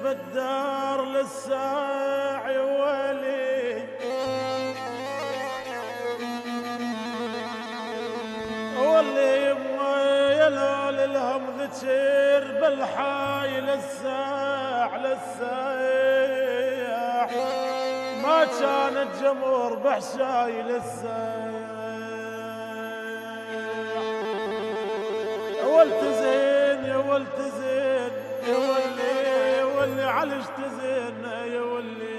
بالدار للساعي ولي واللي يما يلول الهم ذكر بالحاي للساع للسايح ما كان الجمهور بحشاي للسايح ولت زين يا ولت زين يا ولي علش تزين يا ولي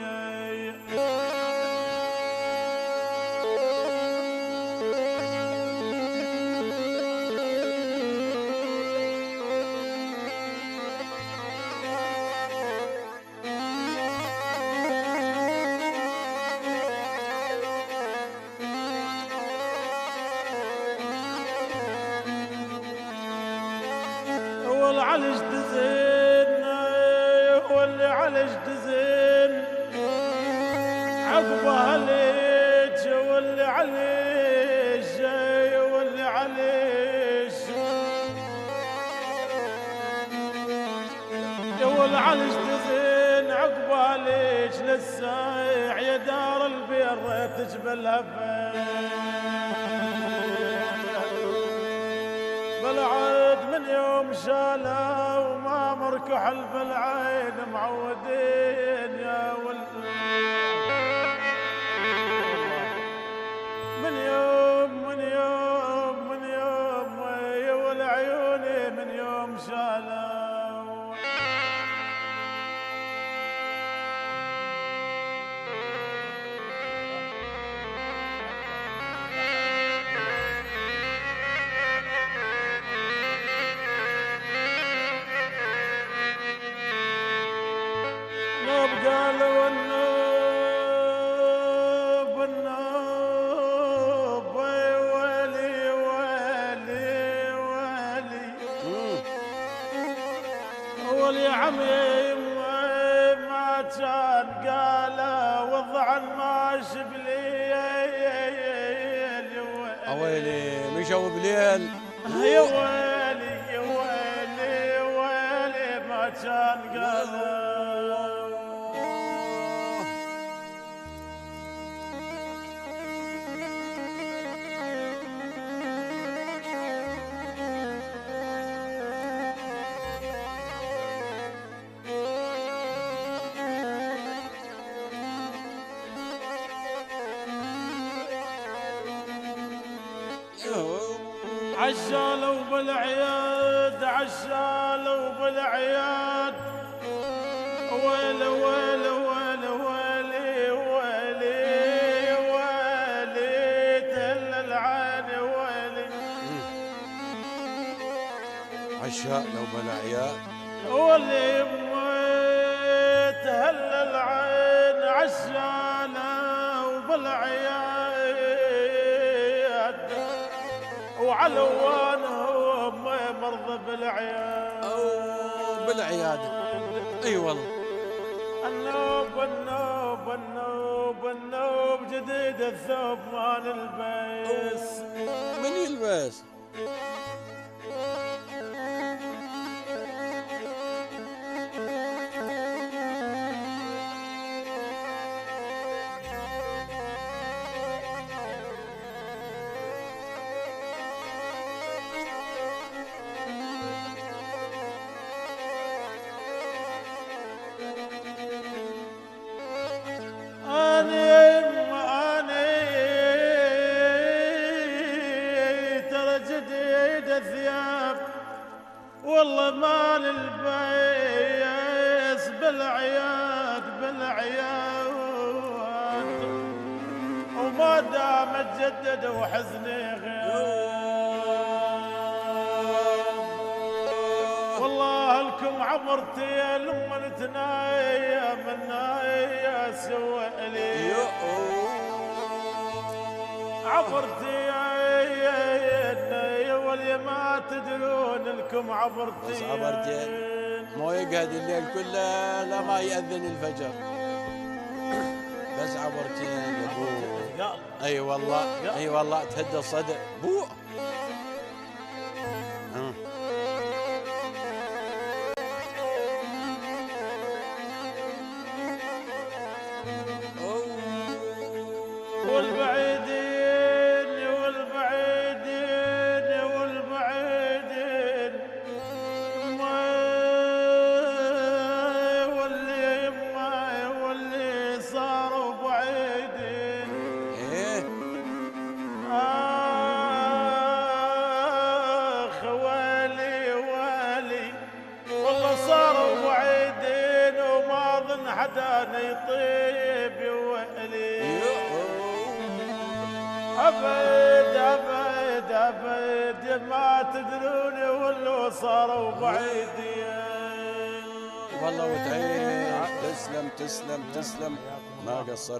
والعلش تزين واللي علش تزين عقبها ليج واللي عليش واللي عليش والعلش تزين عقبها ليج للسايع يا دار البير تجبلها بالعيد من يوم شاله وما مركحل بالعين معودين يا ولد من يوم يا ول عيوني من يوم شاله قالوا النوب النوب ويلي ويلي ويلي ولي عمي ما كان قاله وضعا ما شبلي يا ويلي مشوا بليل يا ويلي يا ويلي ويلي ما كان قاله عشالوا بالعياد عشالوا بالعياد ويل ويل ويل ويلي ويلي ويلي تهل العين ويلي عشالوا بالعياد واللي تهل العين عشالوا بالعياد وعلوانهم مرضى بالعياد او بالعياده اي والله النوب النوب النوب النوب جديد الثوب ما نلبس من يلبس والله ما نلبس بالعياد بالعياد وما دام تجدد وحزني غياب والله لكم عبرتي لما نتنايا منا سوى لي عبرتي يا ولي ما تدرون لكم عبرتي بس عبرتين مو يقعد الليل كله لا ما يأذن الفجر بس عبرتين يا ابو اي والله اي والله تهدى الصدر بو حدانا يطيب يا ويلي أبد أبد أبد ما تدروني واللي صاروا بعيدين والله وتعيش. تسلم تسلم تسلم، ما قصرت.